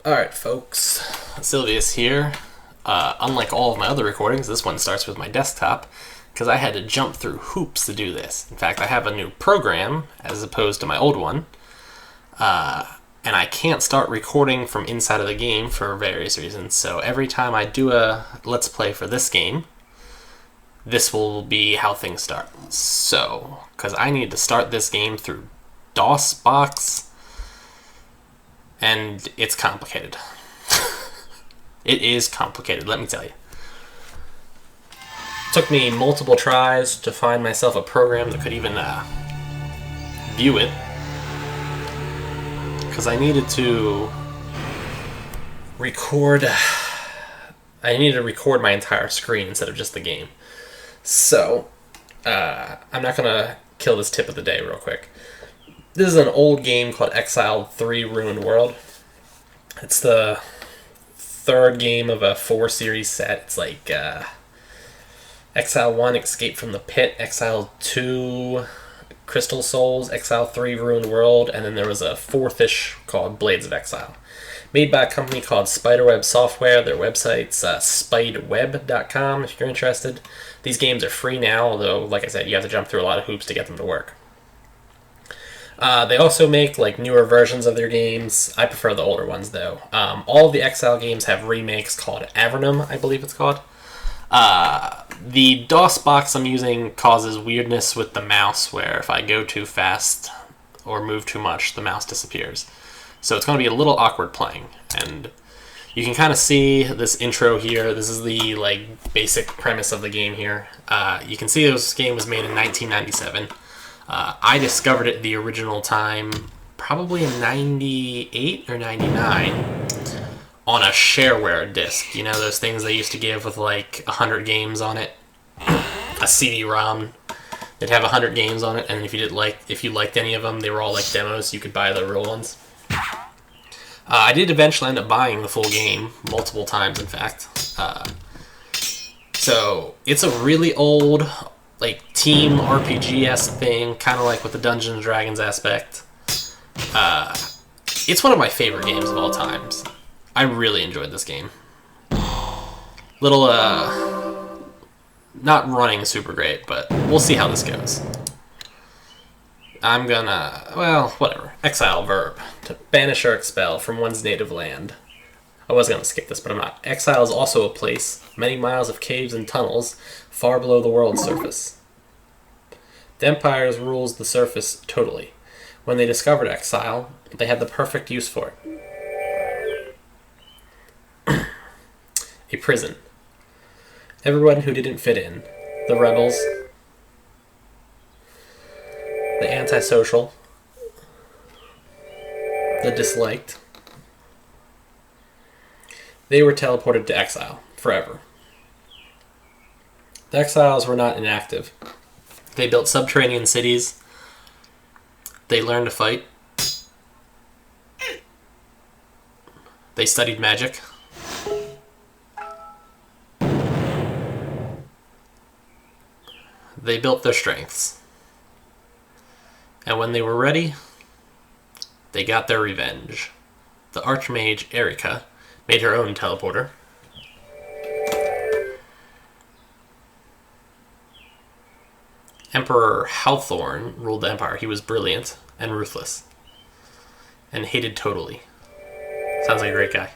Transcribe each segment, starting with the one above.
Alright, folks. Silveus here. Unlike all of my other recordings, this one starts with my desktop because I had to jump through hoops to do this. In fact, I have a new program as opposed to my old one. And I can't start recording from inside of the game for various reasons. So every time I do a Let's Play for this game, this will be how things start. So, because I need to start this game through DOSBox, and it's complicated. It is complicated, let me tell you. It took me multiple tries to find myself a program that could even view it, because I needed to record. I needed to record my entire screen instead of just the game. So, I'm not gonna kill this tip of the day real quick. This is an old game called Exile 3 Ruined World. It's the third game of a 4-series set. It's like Exile 1, Escape from the Pit, Exile 2, Crystal Souls, Exile 3 Ruined World, and then there was a fourth-ish called Blades of Exile. Made by a company called Spiderweb Software. Their website's spideweb.com if you're interested. These games are free now, although, like I said, you have to jump through a lot of hoops to get them to work. They also make like newer versions of their games. I prefer the older ones, though. All of the Exile games have remakes called Avernum, I believe it's called. The DOSBox I'm using causes weirdness with the mouse, where if I go too fast or move too much, the mouse disappears. So it's going to be a little awkward playing. And you can kind of see this intro here. This is the like basic premise of the game here. You can see this game was made in 1997. I discovered it the original time, probably in 98 or 99, on a shareware disc. You know those things they used to give with like 100 games on it? A CD-ROM. They'd have 100 games on it, and if you liked any of them, they were all like demos, so you could buy the real ones. I did eventually end up buying the full game, multiple times in fact. So it's a really old, like team RPG-esque thing, kind of like with the Dungeons and Dragons aspect. It's one of my favorite games of all times. I really enjoyed this game. Little, not running super great, but we'll see how this goes. I'm gonna, well, whatever. Exile verb. To banish or expel from one's native land. I was gonna skip this, but I'm not. Exile is also a place, many miles of caves and tunnels, far below the world's surface. The Empire rules the surface totally. When they discovered Exile, they had the perfect use for it. A prison. Everyone who didn't fit in. The rebels. The antisocial. The disliked. They were teleported to exile, forever. The exiles were not inactive. They built subterranean cities. They learned to fight. They studied magic. They built their strengths. And when they were ready, they got their revenge. The Archmage Erica made her own teleporter. Emperor Hawthorne ruled the Empire. He was brilliant and ruthless. And hated totally. Sounds like a great guy.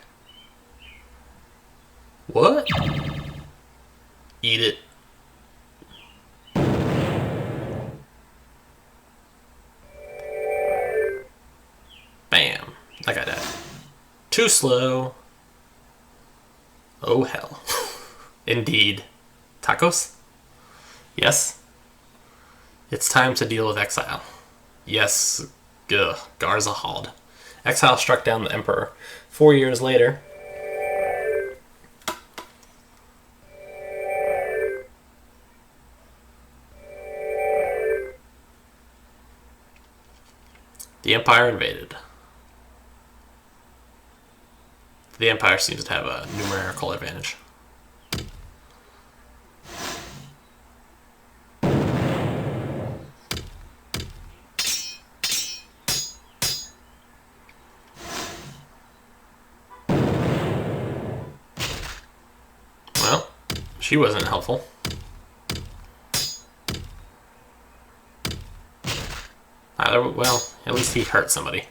What? Eat it. Bam. That guy died. Too slow. Oh hell. Indeed. Tacos? Yes? It's time to deal with exile. Yes. Garza Hald. Exile struck down the Emperor. 4 years later, the Empire invaded. The Empire seems to have a numerical advantage. She wasn't helpful. Well, at least he hurt somebody.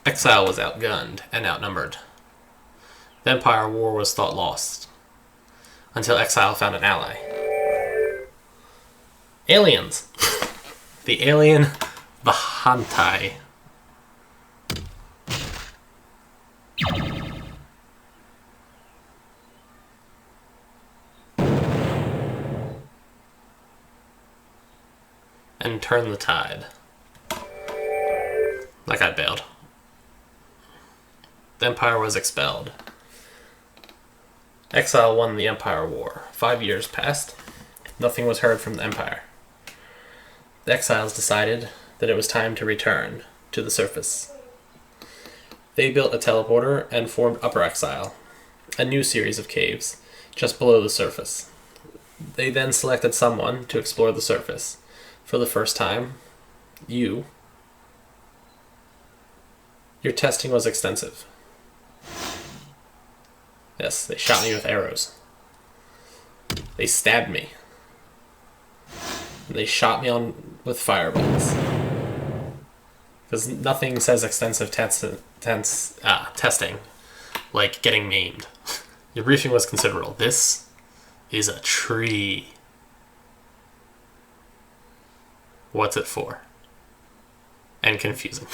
Exile was outgunned and outnumbered. The Empire War was thought lost, until Exile found an ally. Aliens! The alien Bahantai. And turn the tide. Like I bailed. The Empire was expelled. Exile won the Empire War. 5 years passed. Nothing was heard from the Empire. The Exiles decided that it was time to return to the surface. They built a teleporter and formed Upper Exile, a new series of caves, just below the surface. They then selected someone to explore the surface. For the first time, you. Your testing was extensive. Yes, they shot me with arrows. They stabbed me. They shot me with fireballs. Because nothing says extensive testing like getting maimed. Your briefing was considerable. This is a tree. What's it for? And confusing.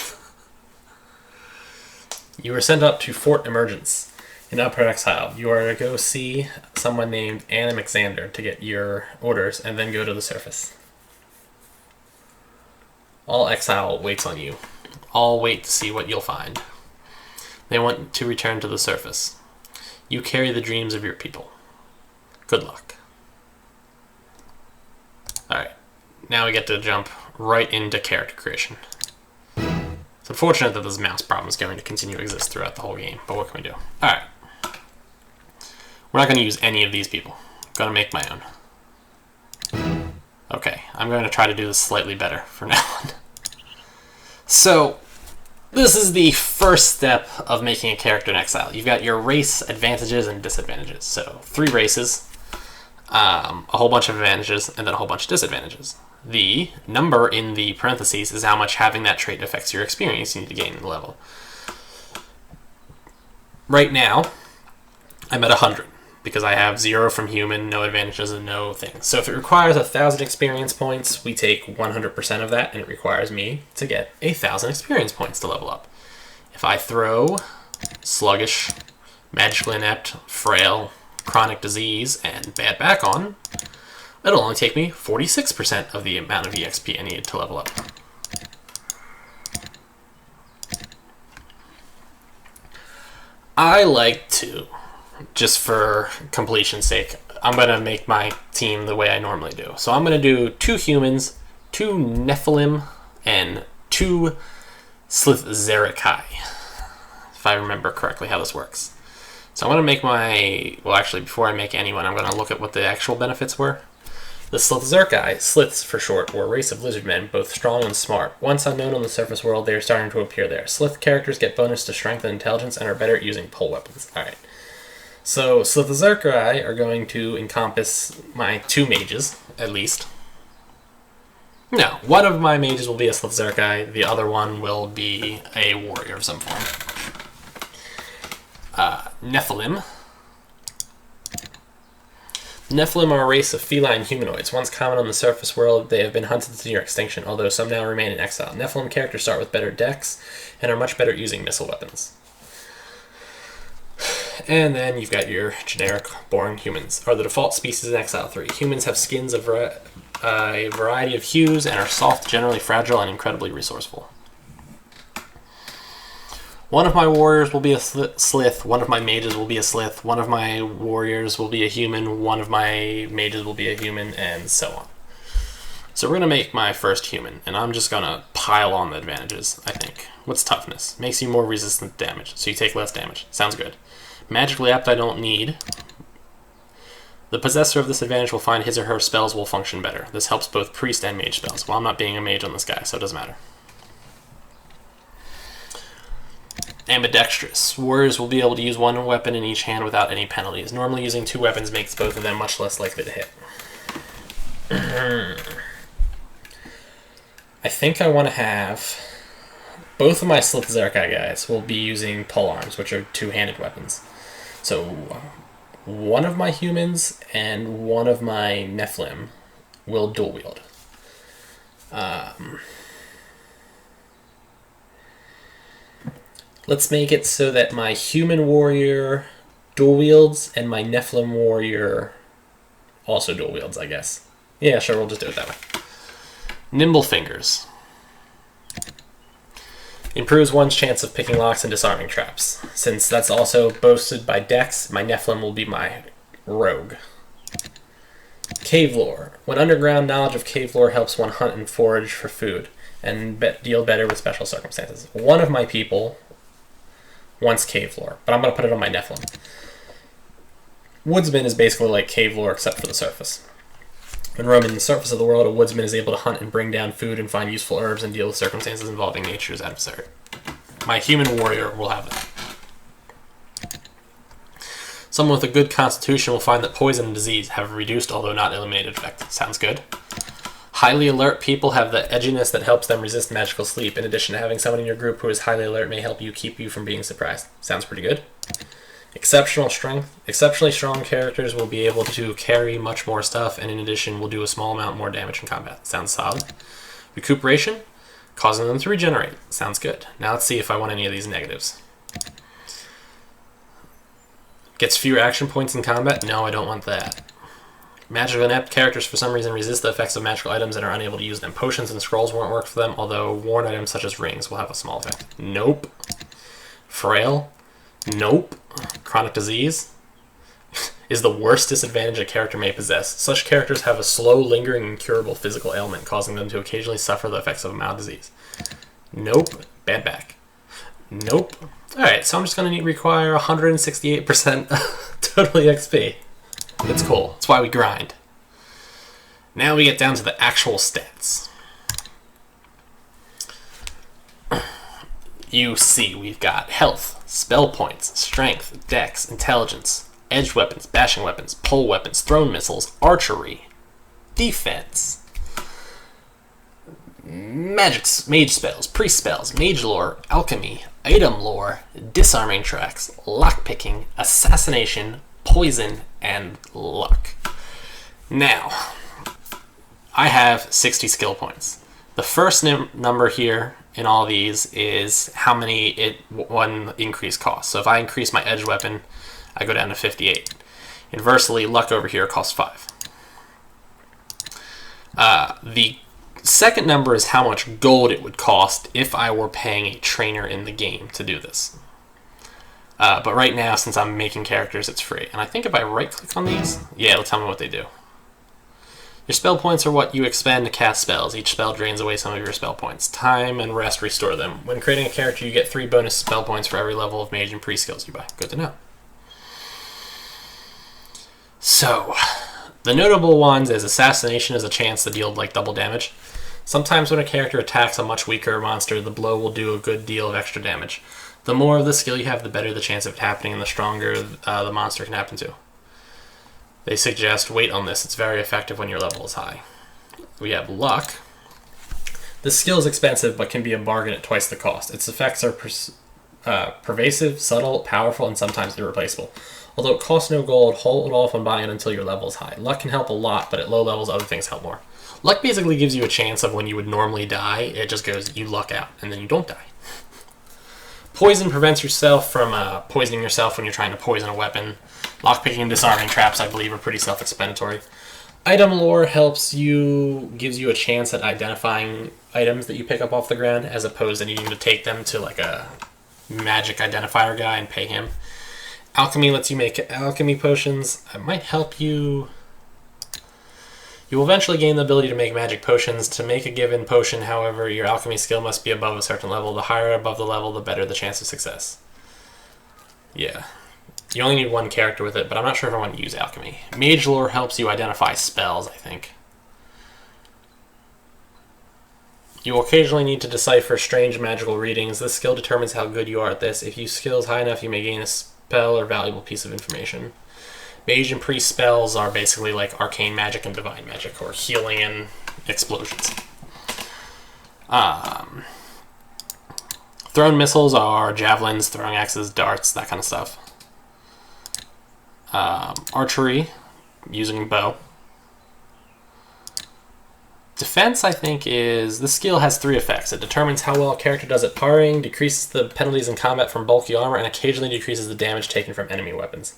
You were sent up to Fort Emergence in Upper Exile. You are to go see someone named Alexander to get your orders and then go to the surface. All Exile waits on you. All wait to see what you'll find. They want to return to the surface. You carry the dreams of your people. Good luck. Alright, now we get to jump right into character creation. It's unfortunate that this mouse problem is going to continue to exist throughout the whole game, but what can we do? Alright. We're not going to use any of these people. I'm going to make my own. Okay, I'm going to try to do this slightly better from now on. So, this is the first step of making a character in Exile. You've got your race advantages and disadvantages. So, 3 races, a whole bunch of advantages, and then a whole bunch of disadvantages. The number in the parentheses is how much having that trait affects your experience you need to gain in the level. Right now, I'm at 100, because I have 0 from human, no advantages, and no things. So if it requires 1,000 experience points, we take 100% of that, and it requires me to get 1,000 experience points to level up. If I throw sluggish, magically inept, frail, chronic disease, and bad back on, it'll only take me 46% of the amount of EXP I need to level up. I like to, just for completion's sake, I'm going to make my team the way I normally do. So I'm going to do 2 humans, 2 Nephilim, and 2 Slithzerikai, if I remember correctly how this works. So I'm going to make my, well actually before I make anyone, I'm going to look at what the actual benefits were. The Slithzerikai, Sliths for short, were a race of lizard men, both strong and smart. Once unknown on the surface world, they are starting to appear there. Slith characters get bonus to strength and intelligence and are better at using pole weapons. Alright. So, Slithzerikai are going to encompass my 2 mages, at least. No, one of my mages will be a Slithzerikai, the other one will be a warrior of some form. Nephilim. Nephilim are a race of feline humanoids. Once common on the surface world, they have been hunted to near extinction, although some now remain in exile. Nephilim characters start with better dex and are much better at using missile weapons. And then you've got your generic, boring humans. Are the default species in Exile 3. Humans have skins of a variety of hues and are soft, generally fragile, and incredibly resourceful. One of my warriors will be a Slith, one of my mages will be a Slith, one of my warriors will be a human, one of my mages will be a human, and so on. So we're going to make my first human, and I'm just going to pile on the advantages, I think. What's toughness? Makes you more resistant to damage, so you take less damage. Sounds good. Magically apt I don't need. The possessor of this advantage will find his or her spells will function better. This helps both priest and mage spells. Well, I'm not being a mage on this guy, so it doesn't matter. Ambidextrous. Warriors will be able to use one weapon in each hand without any penalties. Normally using two weapons makes both of them much less likely to hit. I think I want to have... Both of my Slithzerkai guys will be using polearms, which are two-handed weapons. So one of my humans and one of my Nephilim will dual wield. Let's make it so that my human warrior dual wields and my Nephilim warrior also dual wields, I guess. Yeah, sure, we'll just do it that way. Nimble Fingers. Improves one's chance of picking locks and disarming traps. Since that's also boasted by Dex, my Nephilim will be my rogue. Cave Lore. When underground, knowledge of cave lore helps one hunt and forage for food, and deal better with special circumstances. One of my people wants cave lore, but I'm going to put it on my Nephilim. Woodsman is basically like cave lore except for the surface. When roaming the surface of the world, a woodsman is able to hunt and bring down food and find useful herbs and deal with circumstances involving nature's adversary. My human warrior will have that. Someone with a good constitution will find that poison and disease have a reduced, although not eliminated, effect. Sounds good. Highly alert people have the edginess that helps them resist magical sleep. In addition to having someone in your group who is highly alert may help you keep you from being surprised. Sounds pretty good. Exceptional strength. Exceptionally strong characters will be able to carry much more stuff, and in addition will do a small amount more damage in combat. Sounds solid. Recuperation. Causing them to regenerate. Sounds good. Now let's see if I want any of these negatives. Gets fewer action points in combat? No, I don't want that. Magical inept characters for some reason resist the effects of magical items and are unable to use them. Potions and scrolls won't work for them, although worn items such as rings will have a small effect. Nope. Frail? Nope. Chronic disease is the worst disadvantage a character may possess. Such characters have a slow, lingering, incurable physical ailment, causing them to occasionally suffer the effects of a mild disease. Nope. Bad back. Nope. Alright, so I'm just going to require 168% total XP. It's cool. That's why we grind. Now we get down to the actual stats. You see, we've got health, spell points, strength, dex, intelligence, edged weapons, bashing weapons, pole weapons, thrown missiles, archery, defense, magics, mage spells, priest spells, mage lore, alchemy, item lore, disarming tracks, lockpicking, assassination, poison, and luck. Now, I have 60 skill points. The first number here in all these is how many one increase costs. So if I increase my edge weapon, I go down to 58. Inversely, luck over here costs 5. The second number is how much gold it would cost if I were paying a trainer in the game to do this. But right now, since I'm making characters, it's free. And I think if I right-click on these, yeah, it'll tell me what they do. Your spell points are what you expend to cast spells. Each spell drains away some of your spell points. Time and rest restore them. When creating a character, you get 3 bonus spell points for every level of mage and priest skills you buy. Good to know. So, the notable ones is assassination is a chance to deal like double damage. Sometimes when a character attacks a much weaker monster, the blow will do a good deal of extra damage. The more of the skill you have, the better the chance of it happening, and the stronger the monster can happen to. They suggest wait on this. It's very effective when your level is high. We have luck. This skill is expensive, but can be a bargain at twice the cost. Its effects are pervasive, subtle, powerful, and sometimes irreplaceable. Although it costs no gold, hold off on buying it until your level is high. Luck can help a lot, but at low levels, other things help more. Luck basically gives you a chance of when you would normally die. It just goes, you luck out, and then you don't die. Poison prevents yourself from poisoning yourself when you're trying to poison a weapon. Lockpicking and disarming traps, I believe, are pretty self-explanatory. Item lore gives you a chance at identifying items that you pick up off the ground, as opposed to needing to take them to like a magic identifier guy and pay him. Alchemy lets you make alchemy potions. It might help you. You will eventually gain the ability to make magic potions. To make a given potion, however, your alchemy skill must be above a certain level. The higher above the level, the better the chance of success. Yeah. You only need one character with it, but I'm not sure if I want to use alchemy. Mage lore helps you identify spells, I think. You will occasionally need to decipher strange magical readings. This skill determines how good you are at this. If your skill is high enough, you may gain a spell or valuable piece of information. Mage and priest spells are basically like arcane magic and divine magic, or healing and explosions. Thrown missiles are javelins, throwing axes, darts, that kind of stuff. Archery, using bow. Defense, I think, is... This skill has 3 effects. It determines how well a character does at parrying, decreases the penalties in combat from bulky armor, and occasionally decreases the damage taken from enemy weapons.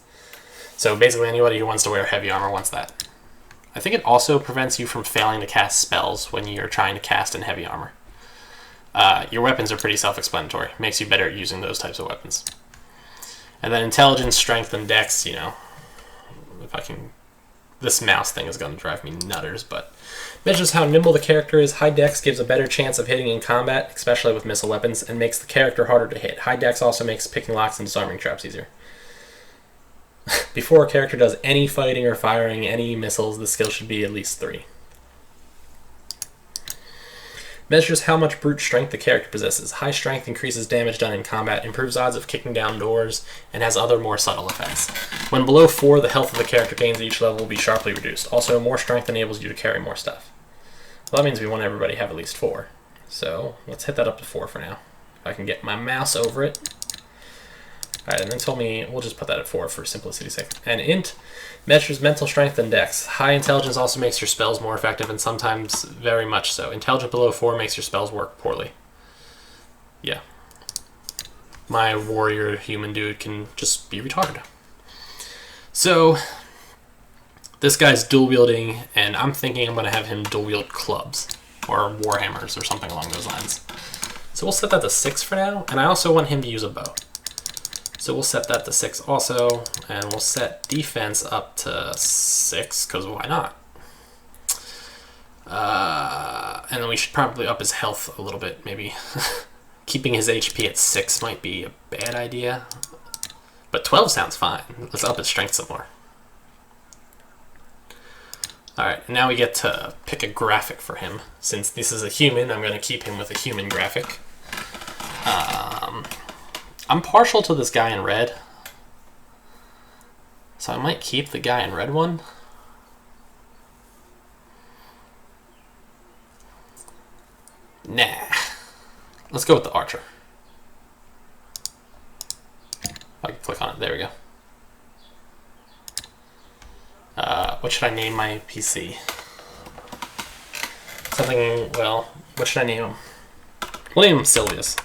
So basically anybody who wants to wear heavy armor wants that. I think it also prevents you from failing to cast spells when you're trying to cast in heavy armor. Your weapons are pretty self-explanatory. Makes you better at using those types of weapons. And then intelligence, strength, and dex, you know, if I can... This mouse thing is going to drive me nutters, but... Measures how nimble the character is. High dex gives a better chance of hitting in combat, especially with missile weapons, and makes the character harder to hit. High dex also makes picking locks and disarming traps easier. Before a character does any fighting or firing any missiles, the skill should be at least 3. Measures how much brute strength the character possesses. High strength increases damage done in combat, improves odds of kicking down doors, and has other more subtle effects. When below 4, the health of the character gains at each level will be sharply reduced. Also, more strength enables you to carry more stuff. Well, that means we want everybody to have at least 4. So, let's hit that up to 4 for now. If I can get my mouse over it. Alright, and then told me, we'll just put that at 4 for simplicity's sake. And int measures mental strength and dex. High intelligence also makes your spells more effective, and sometimes very much so. Intelligence below 4 makes your spells work poorly. Yeah. My warrior human dude can just be retarded. So, this guy's dual wielding, and I'm thinking I'm going to have him dual wield clubs, or warhammers, or something along those lines. So we'll set that to 6 for now, and I also want him to use a bow. So we'll set that to 6 also, and we'll set defense up to 6, because why not? And then we should probably up his health a little bit, maybe. Keeping his HP at 6 might be a bad idea, but 12 sounds fine. Let's up his strength some more. Alright, now we get to pick a graphic for him. Since this is a human, I'm going to keep him with a human graphic. I'm partial to this guy in red, so I might keep the guy in red one. Nah. Let's go with the archer. I can click on it. There we go. What should I name my PC? Something, well, what should I name him? We'll name him Silveus.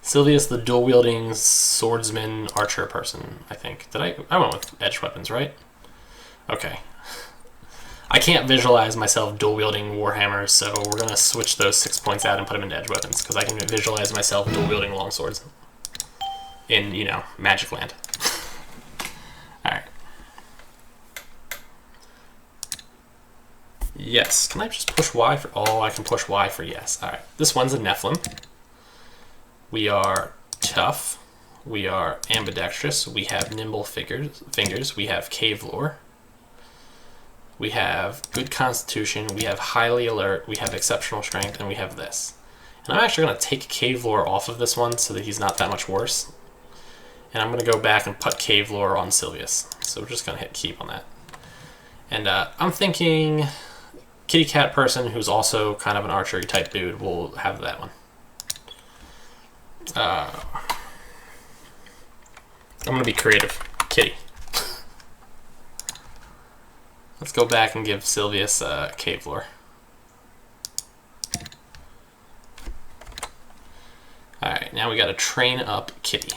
Silveus, the dual-wielding swordsman archer person, I think. I went with edge weapons, right? Okay. I can't visualize myself dual-wielding warhammers, so we're going to switch those 6 points out and put them into edge weapons, because I can visualize myself dual-wielding longswords in, you know, Magic Land. Alright. Yes. Can I just push Y for... Oh, I can push Y for yes. Alright. This one's a Nephilim. We are tough. We are ambidextrous. We have nimble fingers. We have cave lore. We have good constitution. We have highly alert. We have exceptional strength. And we have this. And I'm actually going to take cave lore off of this one so that he's not that much worse. And I'm going to go back and put cave lore on Silveus. So we're just going to hit keep on that. And I'm thinking kitty cat person who's also kind of an archery type dude will have that one. I'm going to be creative. Kitty. Let's go back and give Silveus cave lore. Alright, now we got to train up Kitty.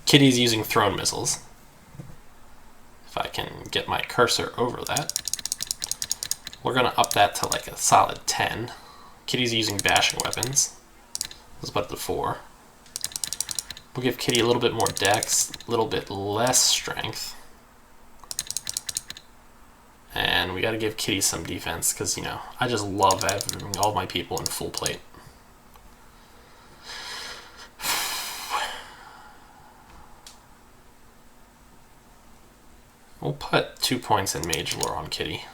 Kitty's using thrown missiles. If I can get my cursor over that. We're going to up that to like a solid 10. Kitty's using bashing weapons. Let's put it to 4. We'll give Kitty a little bit more dex, a little bit less strength. And we got to give Kitty some defense because, you know, I just love having all my people in full plate. We'll put 2 points in Mage Lore on Kitty.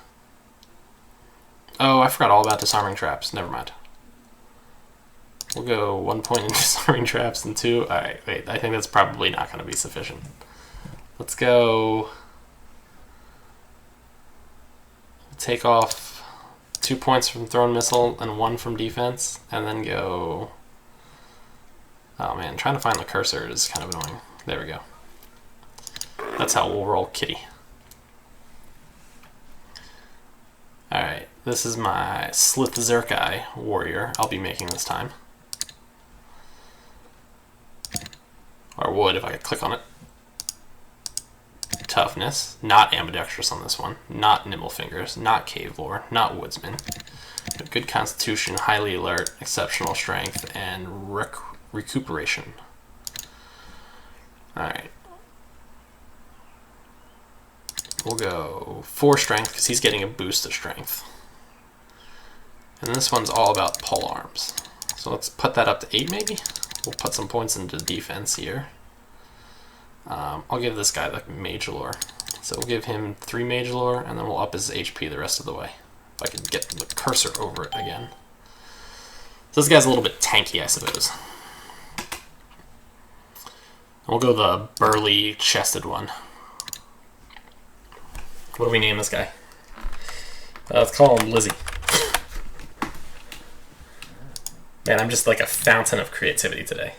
Oh, I forgot all about disarming traps. Never mind. We'll go 1 point in disarming traps and 2. Alright, wait. I think that's probably not going to be sufficient. Let's go... take off 2 points from thrown missile and 1 from defense, and then go... Oh man, trying to find the cursor is kind of annoying. There we go. That's how we'll roll kitty. Alright, this is my Slith Zerkai warrior I'll be making this time. Or would if I could click on it. Toughness, not ambidextrous on this one, not nimble fingers, not cave lore, not woodsman. Good constitution, highly alert, exceptional strength, and recuperation. Alright. We'll go 4 strength because he's getting a boost of strength. And this one's all about pole arms. So let's put that up to 8 maybe? We'll put some points into defense here. I'll give this guy the mage lore. So we'll give him 3 mage lore and then we'll up his HP the rest of the way. If I can get the cursor over it again. So this guy's a little bit tanky, I suppose. We'll go the burly chested one. What do we name this guy? Let's call him Lizzie. Man, I'm just like a fountain of creativity today.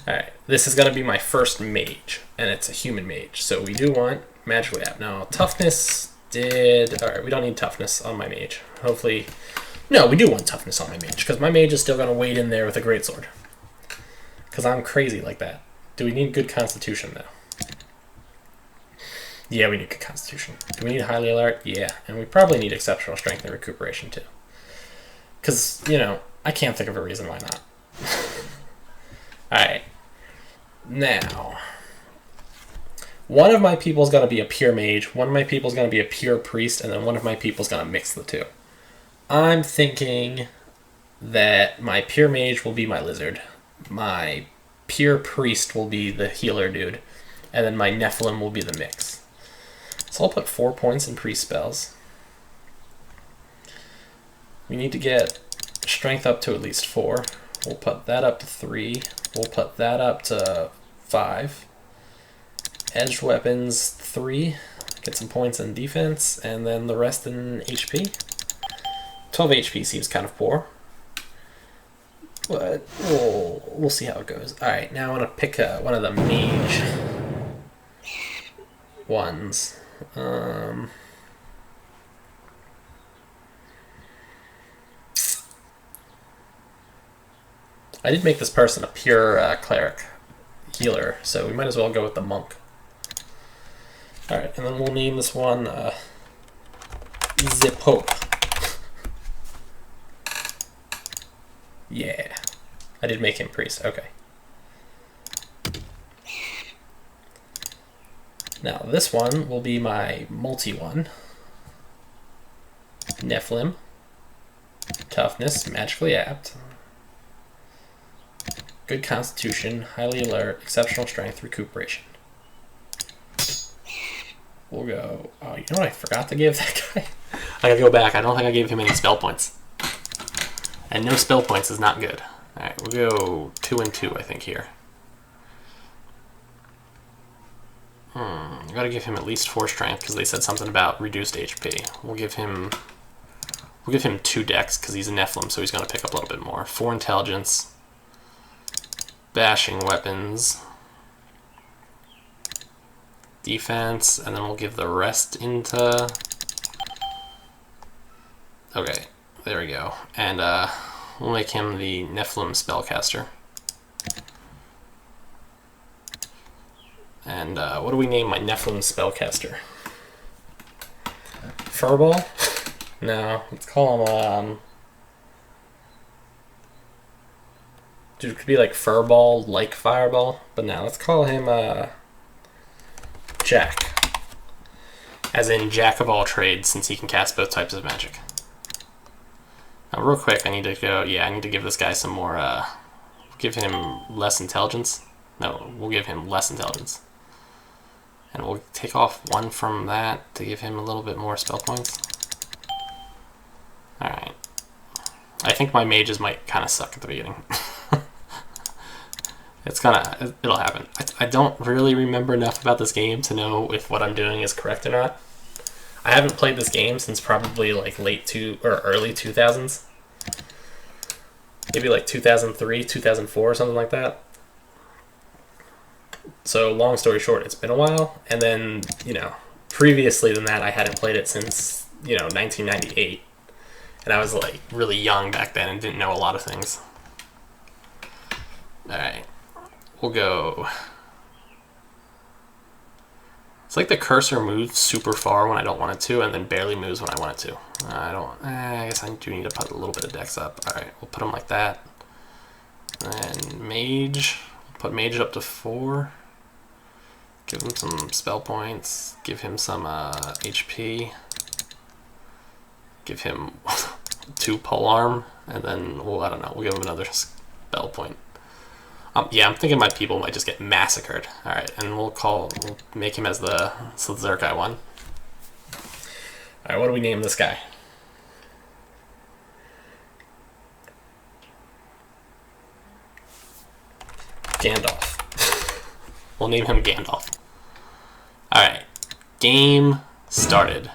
Alright, this is going to be my first mage, and it's a human mage. So we do want magically apt. Now, toughness did... Alright, we don't need toughness on my mage. Hopefully... No, we do want toughness on my mage, because my mage is still going to wade in there with a greatsword. Because I'm crazy like that. Do we need good constitution, though? Yeah, we need good constitution. Do we need highly alert? Yeah, and we probably need exceptional strength and recuperation, too. Because, you know, I can't think of a reason why not. Alright. Now, one of my people is going to be a pure mage, one of my people is going to be a pure priest, and then one of my people is going to mix the two. I'm thinking that my pure mage will be my lizard, my pure priest will be the healer dude, and then my Nephilim will be the mix. So I'll put 4 points in priest spells. We need to get strength up to at least 4. We'll put that up to 3. We'll put that up to 5. Edged weapons 3. Get some points in defense, and then the rest in HP. 12 HP seems kind of poor, but we'll see how it goes. All right, now I want to pick one of the mage ones. I did make this person a pure cleric healer, so we might as well go with the monk. Alright, and then we'll name this one The Pope. Yeah. I did make him priest, okay. Now this one will be my multi one. Nephilim. Toughness, magically apt. Good constitution, highly alert, exceptional strength, recuperation. We'll go... Oh, you know what I forgot to give that guy? I gotta go back. I don't think I gave him any spell points. And no spell points is not good. Alright, we'll go 2 and 2, I think, here. I gotta give him at least 4 strength, because they said something about reduced HP. We'll give him 2 dex, because he's a Nephilim, so he's gonna pick up a little bit more. 4 intelligence. Bashing weapons, defense, and then we'll give the rest into... Okay, there we go. And we'll make him the Nephilim spellcaster. And what do we name my Nephilim spellcaster? Furball? No, let's call him... Dude, it could be like Furball, like Fireball, but now let's call him Jack. As in Jack of all trades, since he can cast both types of magic. Now real quick, I need to go, I need to give this guy some more, give him less intelligence. No, we'll give him less intelligence. And we'll take off 1 from that to give him a little bit more spell points. Alright. I think my mages might kind of suck at the beginning. It'll happen. I don't really remember enough about this game to know if what I'm doing is correct or not. I haven't played this game since probably like early 2000s. Maybe like 2003, 2004, or something like that. So long story short, it's been a while. And then, previously than that, I hadn't played it since, 1998. And I was like really young back then and didn't know a lot of things. Alright. We'll go. It's like the cursor moves super far when I don't want it to, and then barely moves when I want it to. I guess I do need to put a little bit of dex up. Alright, we'll put them like that. And mage. Put mage up to 4. Give him some spell points. Give him some HP. Give him 2 polearm. And then, I don't know, we'll give him another spell point. Yeah, I'm thinking my people might just get massacred. Alright, and we'll make him as the Zerkai one. Alright, what do we name this guy? Gandalf. We'll name him Gandalf. Alright, game started.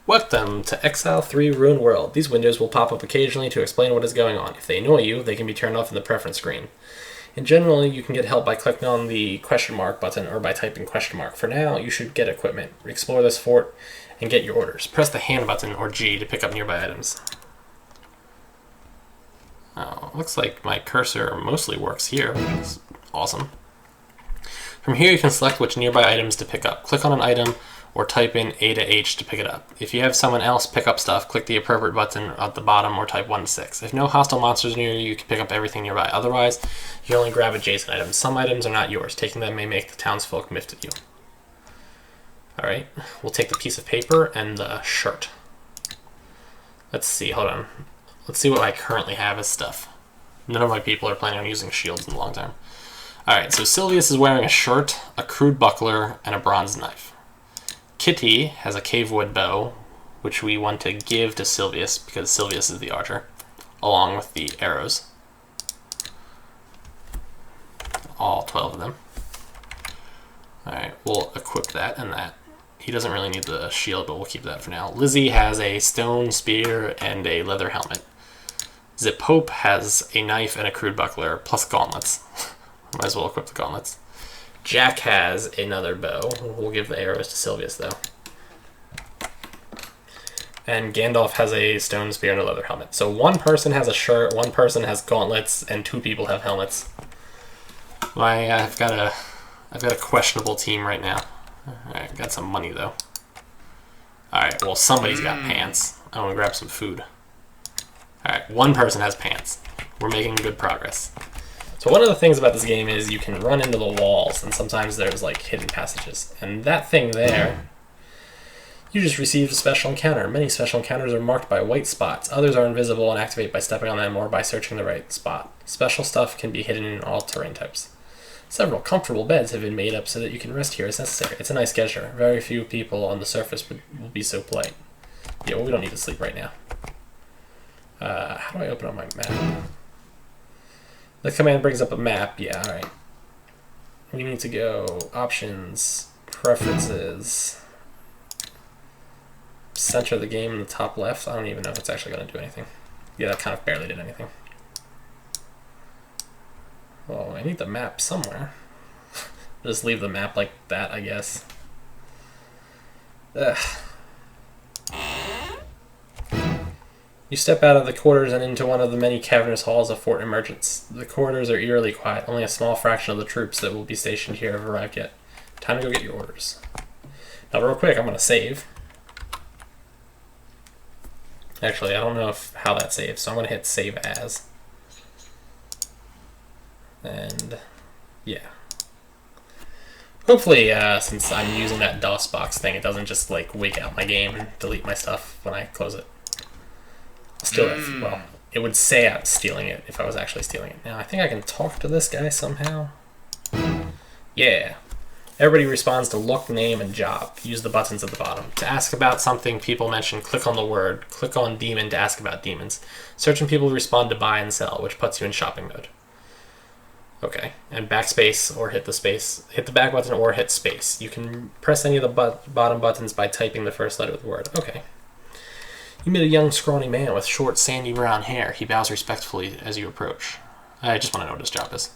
Welcome to Exile 3 Ruined World. These windows will pop up occasionally to explain what is going on. If they annoy you, they can be turned off in the preference screen. In general, you can get help by clicking on the question mark button or by typing question mark. For now, you should get equipment, explore this fort, and get your orders. Press the hand button or G to pick up nearby items. Oh, looks like my cursor mostly works here, which is awesome. From here, you can select which nearby items to pick up. Click on an item or type in A to H to pick it up. If you have someone else pick up stuff, click the appropriate button at the bottom or type 1 to 6. If no hostile monsters near you, you can pick up everything nearby. Otherwise, you can only grab adjacent items. Some items are not yours. Taking them may make the townsfolk miffed at you. Alright, we'll take the piece of paper and the shirt. Let's see, hold on. Let's see what I currently have as stuff. None of my people are planning on using shields in the long term. Alright, so Silveus is wearing a shirt, a crude buckler, and a bronze knife. Kitty has a cave wood bow, which we want to give to Silveus because Silveus is the archer, along with the arrows. All 12 of them. Alright, we'll equip that and that. He doesn't really need the shield, but we'll keep that for now. Lizzie has a stone spear and a leather helmet. Zip Hope has a knife and a crude buckler, plus gauntlets. Might as well equip the gauntlets. Jack has another bow. We'll give the arrows to Silveus, though. And Gandalf has a stone spear and a leather helmet. So one person has a shirt, one person has gauntlets, and 2 people have helmets. I've got a questionable team right now. Alright, got some money, though. Alright, well, somebody's got pants. I want to grab some food. Alright, one person has pants. We're making good progress. So one of the things about this game is you can run into the walls, and sometimes there's like hidden passages. And that thing there, you just received a special encounter. Many special encounters are marked by white spots. Others are invisible and activate by stepping on them or by searching the right spot. Special stuff can be hidden in all terrain types. Several comfortable beds have been made up so that you can rest here as necessary. It's a nice gesture. Very few people on the surface will be so polite. Yeah, well, we don't need to sleep right now. How do I open up my map? The command brings up a map. Yeah, alright. We need to go options, preferences, center of the game in the top left. I don't even know if it's actually going to do anything. Yeah, that kind of barely did anything. Well, I need the map somewhere. Just leave the map like that, I guess. Ugh. You step out of the quarters and into one of the many cavernous halls of Fort Emergence. The corridors are eerily quiet. Only a small fraction of the troops that will be stationed here have arrived yet. Time to go get your orders. Now, real quick, I'm going to save. Actually, I don't know how that saves, so I'm going to hit save as. And, yeah. Hopefully, since I'm using that DOS box thing, it doesn't just, like, wake out my game and delete my stuff when I close it. Steal it. Well, it would say I'm stealing it if I was actually stealing it. Now, I think I can talk to this guy somehow. Yeah. Everybody responds to look, name, and job. Use the buttons at the bottom. To ask about something people mention, click on the word. Click on demon to ask about demons. Certain people respond to buy and sell, which puts you in shopping mode. Okay, and backspace or hit the space. Hit the back button or hit space. You can press any of the bottom buttons by typing the first letter of the word. Okay. You meet a young, scrawny man with short, sandy brown hair. He bows respectfully as you approach. I just want to know what his job is.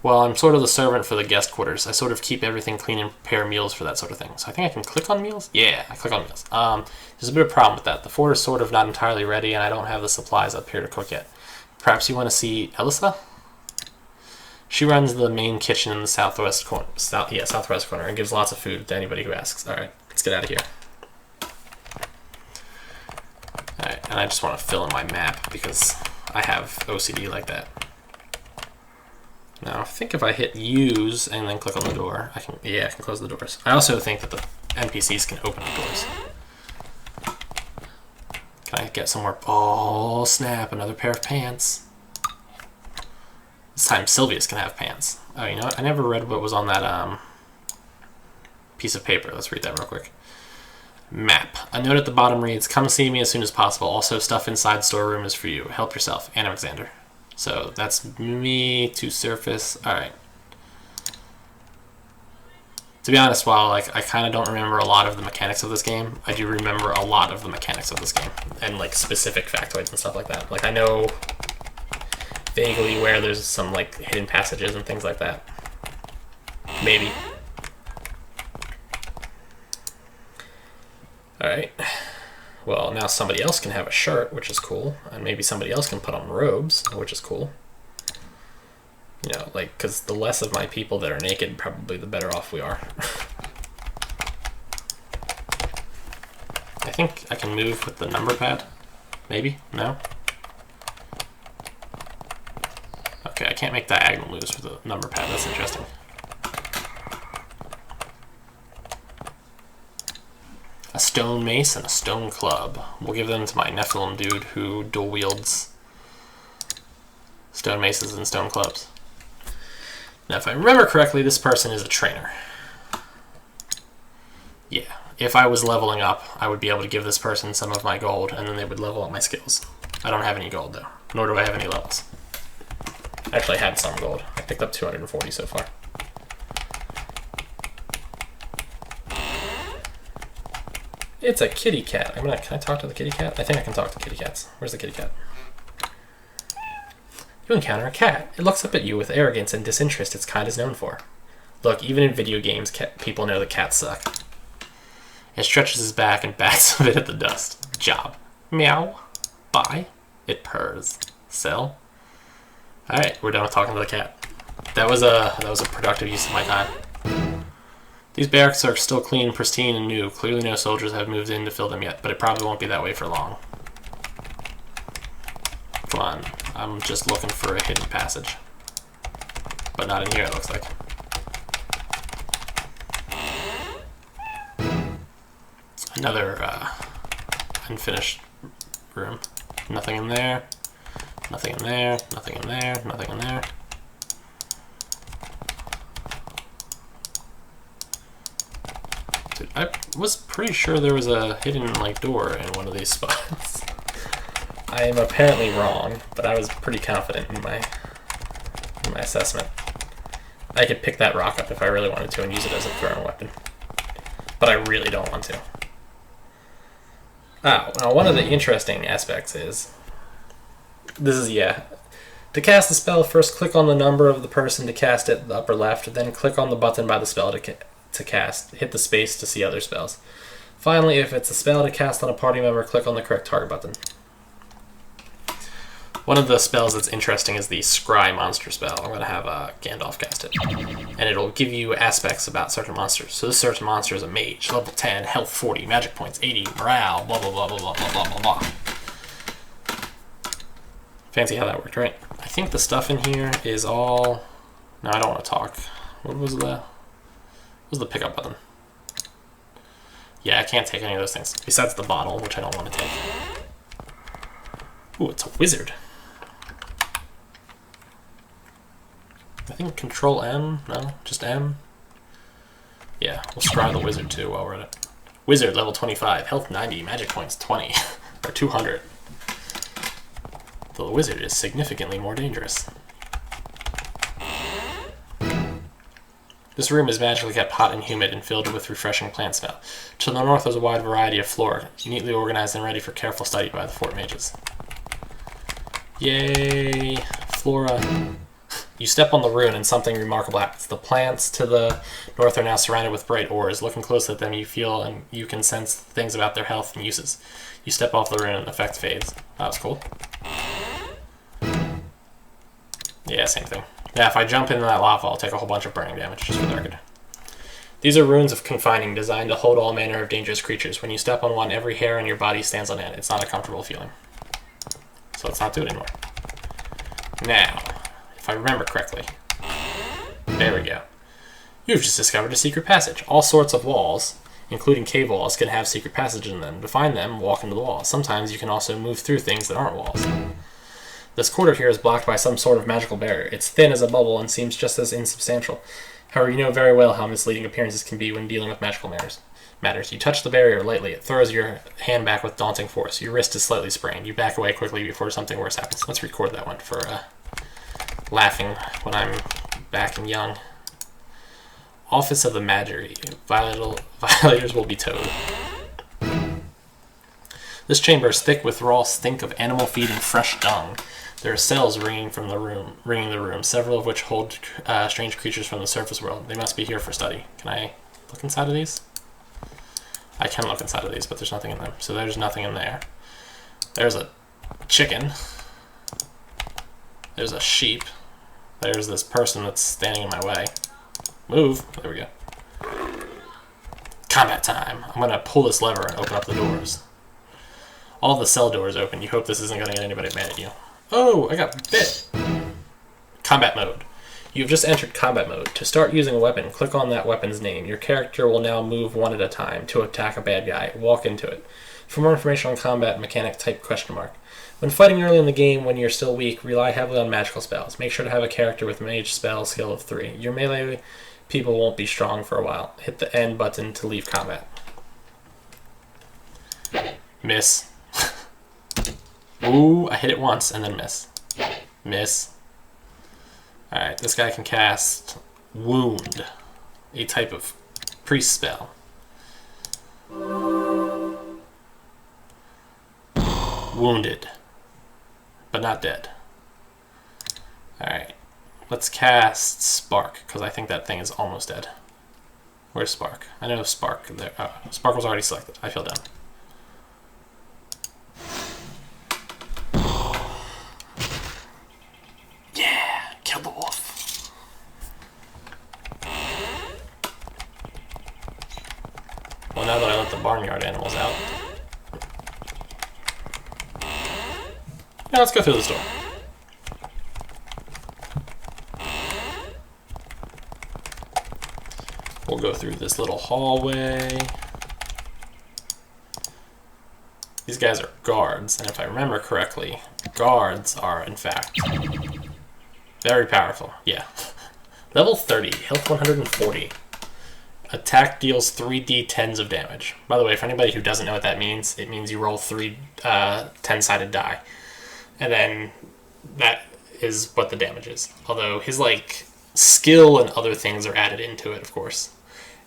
Well, I'm sort of the servant for the guest quarters. I sort of keep everything clean and prepare meals for that sort of thing. So I think I can click on meals? Yeah, I click on meals. There's a bit of a problem with that. The fort is sort of not entirely ready, and I don't have the supplies up here to cook yet. Perhaps you want to see Elisa? She runs the main kitchen in the southwest corner, southwest corner, and gives lots of food to anybody who asks. All right, let's get out of here. All right, and I just want to fill in my map because I have OCD like that. Now, I think if I hit use and then click on the door, I can close the doors. I also think that the NPCs can open the doors. Can I get some more? Oh, snap, another pair of pants. This time Silveus can have pants. Oh, you know what? I never read what was on that piece of paper. Let's read that real quick. Map. A note at the bottom reads, come see me as soon as possible. Also, stuff inside storeroom is for you. Help yourself. Alexander. So that's me to surface. All right. To be honest, while like I kind of don't remember a lot of the mechanics of this game, I do remember a lot of the mechanics of this game and like specific factoids and stuff like that. Like I know vaguely where there's some like hidden passages and things like that. Maybe. All right. Well, now somebody else can have a shirt, which is cool, and maybe somebody else can put on robes, which is cool. You know, like, because the less of my people that are naked, probably the better off we are. I think I can move with the number pad. Maybe? No? Okay, I can't make diagonal moves with the number pad. That's interesting. A stone mace and a stone club. We'll give them to my Nephilim dude who dual wields stone maces and stone clubs. Now, if I remember correctly, this person is a trainer. Yeah, if I was leveling up, I would be able to give this person some of my gold, and then they would level up my skills. I don't have any gold, though, nor do I have any levels. I actually had some gold. I picked up 240 so far. It's a kitty cat. Can I talk to the kitty cat? I think I can talk to kitty cats. Where's the kitty cat? You encounter a cat. It looks up at you with arrogance and disinterest its kind is known for. Look, even in video games, people know that cats suck. It stretches its back and bats a bit at the dust. Job. Meow. Buy. It purrs. Sell. Alright, we're done with talking to the cat. That was a productive use of my time. These barracks are still clean, pristine, and new. Clearly no soldiers have moved in to fill them yet, but it probably won't be that way for long. Come on, I'm just looking for a hidden passage. But not in here, it looks like. Another unfinished room. Nothing in there. Nothing in there. Nothing in there. Nothing in there. Dude, I was pretty sure there was a hidden like door in one of these spots. I am apparently wrong, but I was pretty confident in my assessment. I could pick that rock up if I really wanted to and use it as a throwing weapon. But I really don't want to. Ah, now one of the interesting aspects is... To cast the spell, first click on the number of the person to cast it in the upper left, then click on the button by the spell to cast. Hit the space to see other spells. Finally, if it's a spell to cast on a party member, click on the correct target button. One of the spells that's interesting is the Scry monster spell. I'm going to have Gandalf cast it. And it'll give you aspects about certain monsters. So this certain monster is a mage, level 10, health 40, magic points 80, morale, blah blah blah blah blah blah blah blah blah. Fancy how that worked, right? I think the stuff in here is all... No, I don't want to talk. What was the pickup button? Yeah, I can't take any of those things. Besides the bottle, which I don't want to take. Ooh, it's a wizard. I think Control M? No, just M. Yeah, we'll scry the wizard too while we're at it. Wizard, level 25, health 90, magic points 20, or 200. The wizard is significantly more dangerous. This room is magically kept hot and humid and filled with refreshing plant smell. To the north is a wide variety of flora, neatly organized and ready for careful study by the fort mages. Yay! Flora. You step on the rune and something remarkable happens. The plants to the north are now surrounded with bright ores. Looking closely at them, you feel and you can sense things about their health and uses. You step off the rune and the effect fades. That was cool. Yeah, same thing. Yeah, if I jump into that lava, I'll take a whole bunch of burning damage, just for the record. These are runes of confining, designed to hold all manner of dangerous creatures. When you step on one, every hair on your body stands on end. It's not a comfortable feeling. So let's not do it anymore. Now, if I remember correctly. There we go. You've just discovered a secret passage. All sorts of walls, including cave walls, can have secret passages in them. To find them, walk into the wall. Sometimes you can also move through things that aren't walls. This corridor here is blocked by some sort of magical barrier. It's thin as a bubble and seems just as insubstantial. However, you know very well how misleading appearances can be when dealing with magical matters. You touch the barrier lightly. It throws your hand back with daunting force. Your wrist is slightly sprained. You back away quickly before something worse happens. Let's record that one for laughing when I'm back and young. Office of the Magi. Violators will be towed. This chamber is thick with raw stink of animal feed and fresh dung. There are cells ringing the room, several of which hold strange creatures from the surface world. They must be here for study. Can I look inside of these? I can look inside of these, but there's nothing in them. So there's nothing in there. There's a chicken. There's a sheep. There's this person that's standing in my way. Move. There we go. Combat time. I'm going to pull this lever and open up the doors. All the cell doors open. You hope this isn't going to get anybody mad at you. Oh, I got bit. Combat mode. You've just entered combat mode. To start using a weapon, click on that weapon's name. Your character will now move one at a time to attack a bad guy. Walk into it. For more information on combat mechanic, type question mark. When fighting early in the game when you're still weak, rely heavily on magical spells. Make sure to have a character with mage spell skill of 3. Your melee people won't be strong for a while. Hit the N button to leave combat. Miss. Ooh, I hit it once and then miss. Miss. Alright, this guy can cast Wound, a type of priest spell. Wounded, but not dead. Alright, let's cast Spark, because I think that thing is almost dead. Where's Spark? I know Spark. There. Oh, Spark was already selected. I feel dumb. Yeah, kill the wolf. Well, now that I let the barnyard animals out. Now let's go through this door. We'll go through this little hallway. These guys are guards, and if I remember correctly, guards are, in fact, very powerful. Yeah. Level 30, health 140. Attack deals 3d10s of damage. By the way, for anybody who doesn't know what that means, it means you roll 3 10-sided die. And then that is what the damage is. Although his, like, skill and other things are added into it, of course.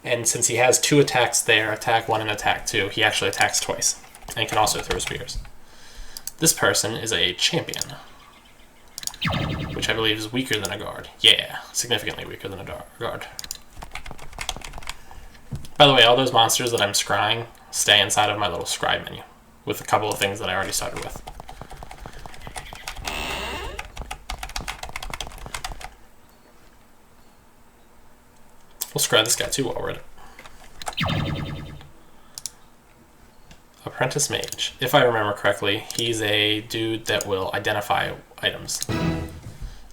And since he has 2 attacks there, attack 1 and attack 2, he actually attacks twice. And can also throw spears. This person is a champion, which I believe is weaker than a guard. Yeah, significantly weaker than a guard. By the way, all those monsters that I'm scrying stay inside of my little scribe menu, with a couple of things that I already started with. We'll scry this guy too while we're at it. Apprentice Mage. If I remember correctly, he's a dude that will identify items.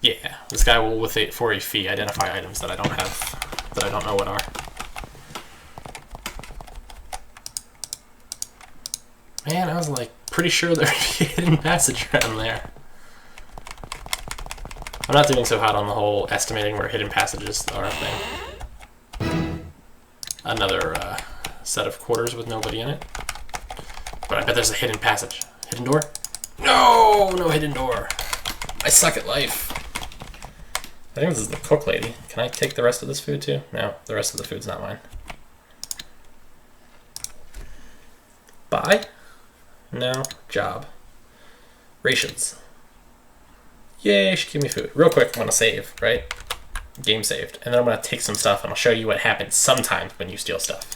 Yeah, this guy will, for a fee, identify items that I don't have, that I don't know what are. Man, I was like pretty sure there'd be a hidden passage around there. I'm not doing so hot on the whole estimating where hidden passages are thing. Another set of quarters with nobody in it. But I bet there's a hidden passage. Hidden door? No! No hidden door. I suck at life. I think this is the cook lady. Can I take the rest of this food too? No, the rest of the food's not mine. Buy? No. Job. Rations. Yay, she gave me food. Real quick, I'm gonna save, right? Game saved. And then I'm gonna take some stuff and I'll show you what happens sometimes when you steal stuff.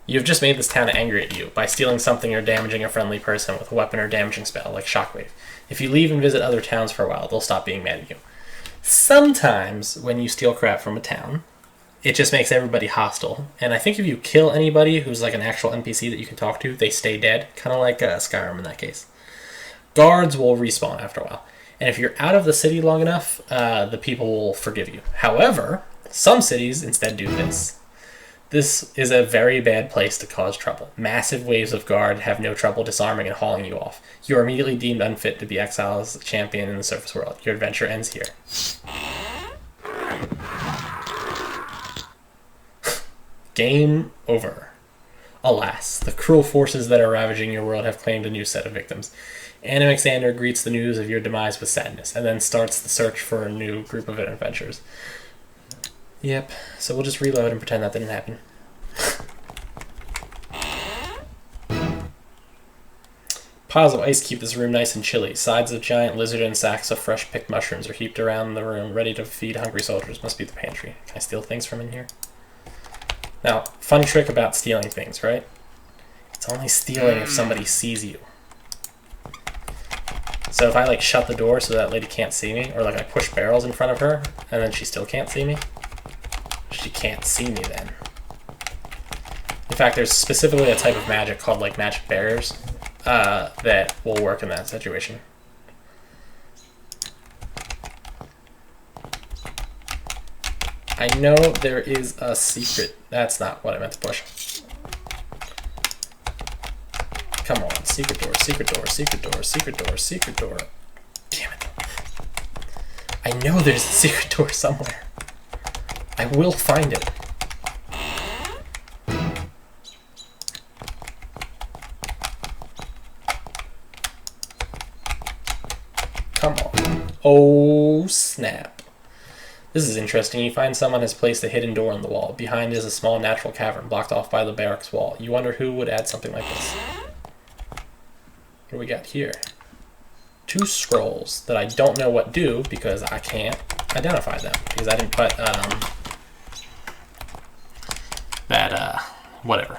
You've just made this town angry at you by stealing something or damaging a friendly person with a weapon or damaging spell, like Shockwave. If you leave and visit other towns for a while, they'll stop being mad at you. Sometimes, when you steal crap from a town, it just makes everybody hostile. And I think if you kill anybody who's like an actual NPC that you can talk to, they stay dead. Kind of like Skyrim in that case. Guards will respawn after a while. And if you're out of the city long enough, the people will forgive you. However, some cities instead do this. This is a very bad place to cause trouble. Massive waves of guard have no trouble disarming and hauling you off. You are immediately deemed unfit to be Exile's champion in the surface world. Your adventure ends here. Game over. Alas, the cruel forces that are ravaging your world have claimed a new set of victims. Alexander greets the news of your demise with sadness, and then starts the search for a new group of adventurers. Yep, so we'll just reload and pretend that didn't happen. Piles of ice keep this room nice and chilly. Sides of giant lizard and sacks of fresh picked mushrooms are heaped around the room, ready to feed hungry soldiers. Must be the pantry. Can I steal things from in here? Now, fun trick about stealing things, right? It's only stealing if somebody sees you. So if I like shut the door so that lady can't see me, or like I push barrels in front of her, and then she still can't see me, she can't see me then. In fact, there's specifically a type of magic called like magic barriers that will work in that situation. I know there is a secret. That's not what I meant to push. Come on, secret door, secret door, secret door, secret door, secret door. Damn it. I know there's a secret door somewhere. I will find it. Come on. Oh, snap. This is interesting. You find someone has placed a hidden door on the wall. Behind is a small natural cavern blocked off by the barracks wall. You wonder who would add something like this. What do we got here? 2 scrolls that I don't know what do because I can't identify them. Because I didn't put, whatever.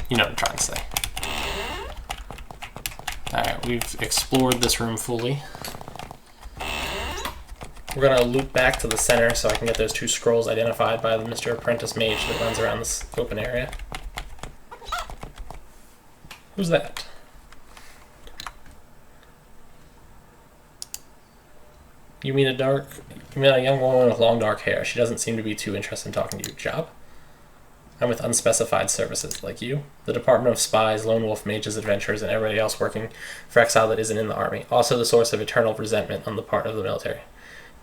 You know what I'm trying to say. Alright, we've explored this room fully. We're going to loop back to the center so I can get those 2 scrolls identified by the Mr. Apprentice Mage that runs around this open area. Who's that? You mean a young woman with long dark hair. She doesn't seem to be too interested in talking to you. Job? I'm with unspecified services, like you. The Department of Spies, Lone Wolf Mages, Adventurers, and everybody else working for Exile that isn't in the army. Also the source of eternal resentment on the part of the military.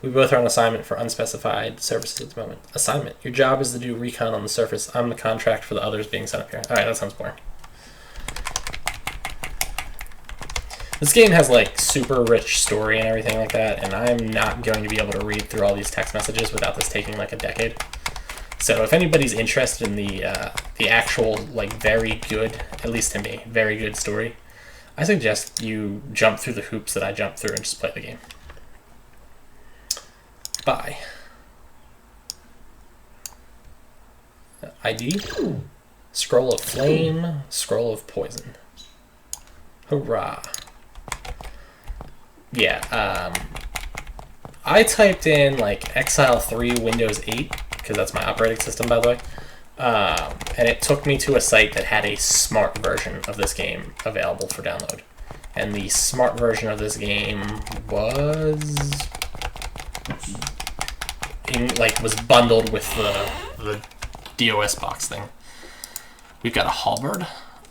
We both are on assignment for unspecified services at the moment. Assignment. Your job is to do recon on the surface. I'm the contract for the others being sent up here. Alright, that sounds boring. This game has like super rich story and everything like that, and I'm not going to be able to read through all these text messages without this taking like a decade. So if anybody's interested in the actual like very good, at least to me, very good story, I suggest you jump through the hoops that I jumped through and just play the game. Bye. ID? Scroll of Flame, Scroll of Poison. Hurrah. Yeah, I typed in like Exile 3 Windows 8, because that's my operating system, by the way, and it took me to a site that had a smart version of this game available for download. And the smart version of this game was was bundled with the DOS box thing. We've got a halberd,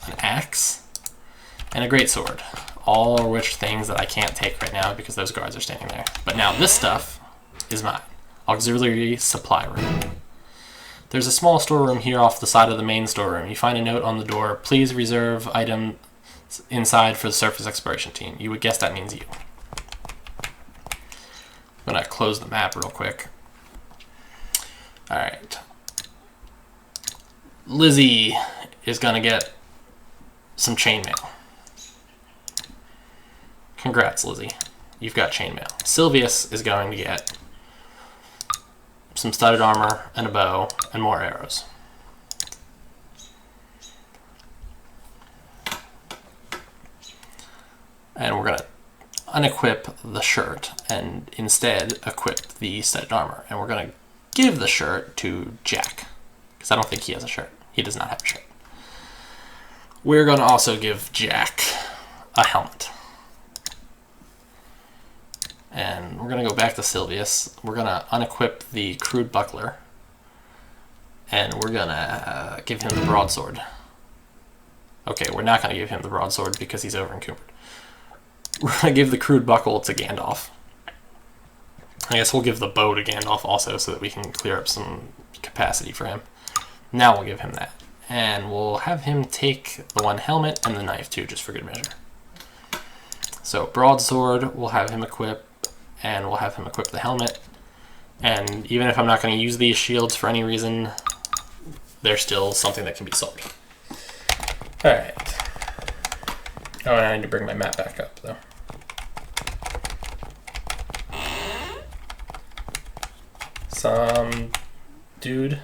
an axe, and a greatsword. All are which things that I can't take right now because those guards are standing there. But now this stuff is mine. Auxiliary supply room. There's a small storeroom here off the side of the main storeroom. You find a note on the door. Please reserve item inside for the surface exploration team. You would guess that means you. I'm going to close the map real quick. Alright. Lizzie is going to get some chainmail. Congrats, Lizzie. You've got chainmail. Silveus is going to get some studded armor and a bow and more arrows. And we're going to unequip the shirt and instead equip the studded armor. And we're going to give the shirt to Jack, because I don't think he has a shirt. He does not have a shirt. We're going to also give Jack a helmet. And we're going to go back to Silveus. We're going to unequip the crude buckler. And we're going to give him the broadsword. Okay, we're not going to give him the broadsword because he's over encumbered. We're going to give the crude buckle to Gandalf. I guess we'll give the bow to Gandalf also so that we can clear up some capacity for him. Now we'll give him that. And we'll have him take the one helmet and the knife too, just for good measure. So broadsword, we'll have him equip, and we'll have him equip the helmet. And even if I'm not going to use these shields for any reason, they're still something that can be sold. Alright. Oh, and I need to bring my map back up, though. Some dude.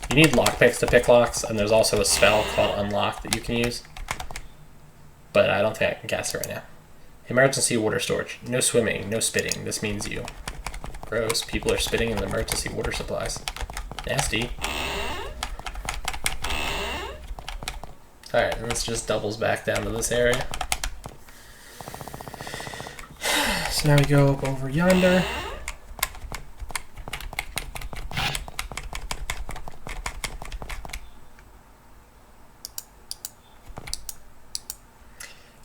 You need lockpicks to pick locks, and there's also a spell called Unlock that you can use. But I don't think I can cast it right now. Emergency water storage. No swimming, no spitting. This means you. Gross. People are spitting in the emergency water supplies. Nasty. Alright, and this just doubles back down to this area. So now we go up over yonder.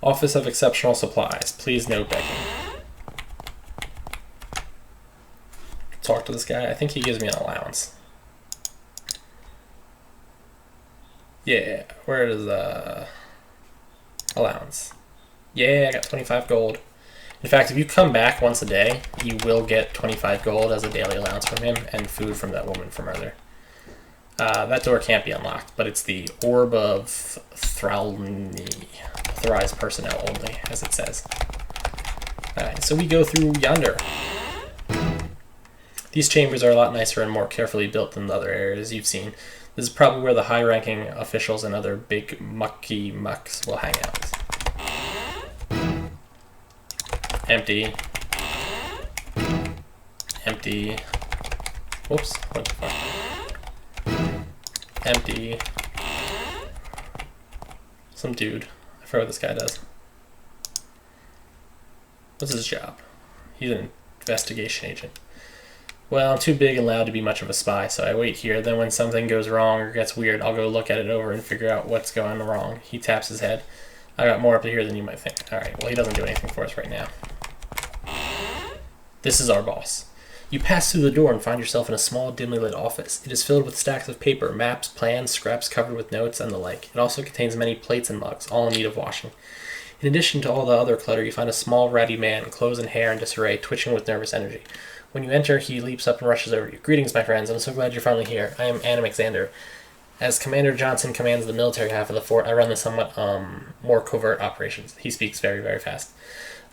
Office of Exceptional Supplies. Please no begging. Talk to this guy. I think he gives me an allowance. Yeah, where is allowance? Yeah, I got 25 gold. In fact, if you come back once a day, you will get 25 gold as a daily allowance from him and food from that woman from earlier. That door can't be unlocked, but it's the Orb of Thralni. Authorized personnel only, as it says. Alright, so we go through yonder. These chambers are a lot nicer and more carefully built than the other areas you've seen. This is probably where the high-ranking officials and other big mucky mucks will hang out. Empty. Empty. Whoops, what the fuck? Empty. Some dude. I forgot what this guy does. What's his job? He's an investigation agent. Well, I'm too big and loud to be much of a spy, so I wait here. Then when something goes wrong or gets weird, I'll go look at it over and figure out what's going wrong. He taps his head. I got more up to here than you might think. Alright, well, he doesn't do anything for us right now. This is our boss. You pass through the door and find yourself in a small, dimly lit office. It is filled with stacks of paper, maps, plans, scraps covered with notes, and the like. It also contains many plates and mugs, all in need of washing. In addition to all the other clutter, you find a small, ratty man, clothes and hair in disarray, twitching with nervous energy. When you enter, he leaps up and rushes over you. Greetings, my friends. I'm so glad you're finally here. I am Alexander. As Commander Johnson commands the military half of the fort, I run the somewhat more covert operations. He speaks very, very fast.